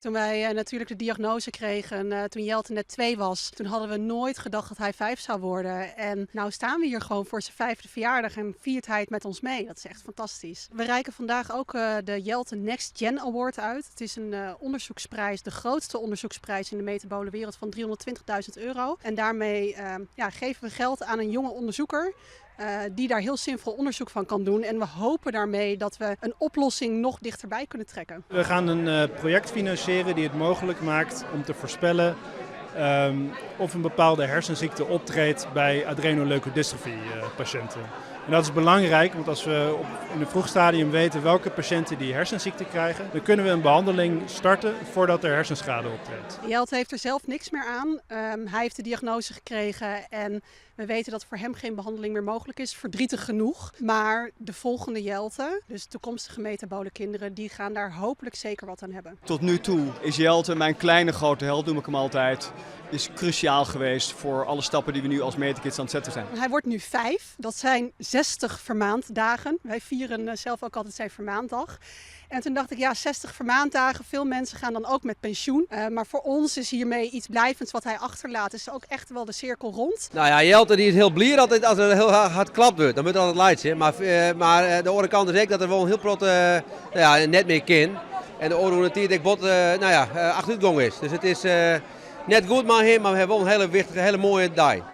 Toen wij natuurlijk de diagnose kregen, toen Jelte net 2 was, toen hadden we nooit gedacht dat hij 5 zou worden. En nou staan we hier gewoon voor zijn 5e verjaardag en viert hij het met ons mee. Dat is echt fantastisch. We reiken vandaag ook de Jelte Next Gen Award uit. Het is een onderzoeksprijs, de grootste onderzoeksprijs in de metabole wereld van €320.000. En daarmee geven we geld aan een jonge onderzoeker die daar heel zinvol onderzoek van kan doen. En we hopen daarmee dat we een oplossing nog dichterbij kunnen trekken. We gaan een project financieren die het mogelijk maakt om te voorspellen of een bepaalde hersenziekte optreedt bij adrenoleukodystrophy patiënten. En dat is belangrijk, want als we in een vroeg stadium weten welke patiënten die hersenziekte krijgen, dan kunnen we een behandeling starten voordat er hersenschade optreedt. Jelte heeft er zelf niks meer aan. Hij heeft de diagnose gekregen en we weten dat voor hem geen behandeling meer mogelijk is. Verdrietig genoeg. Maar de volgende Jelte, dus toekomstige metabole kinderen, die gaan daar hopelijk zeker wat aan hebben. Tot nu toe is Jelte, mijn kleine grote held noem ik hem altijd, is cruciaal geweest voor alle stappen die we nu als Metakids aan het zetten zijn. Hij wordt nu 5. Dat zijn 60 vermaanddagen. Wij vieren zelf ook altijd zijn vermaanddag. En toen dacht ik, 60 vermaanddagen. Veel mensen gaan dan ook met pensioen. Maar voor ons is hiermee iets blijvends wat hij achterlaat. Is ook echt wel de cirkel rond. Nou ja, Jelte die is heel blij altijd als er heel hard klapt wordt. Dan moet het altijd leid zijn. Maar de andere kant is ook dat er wel een heel prot net meer kind. En de oorlog die bot achteruitgang is. Dus het is net goed maar we hebben wel een hele wichtige, hele mooie dag.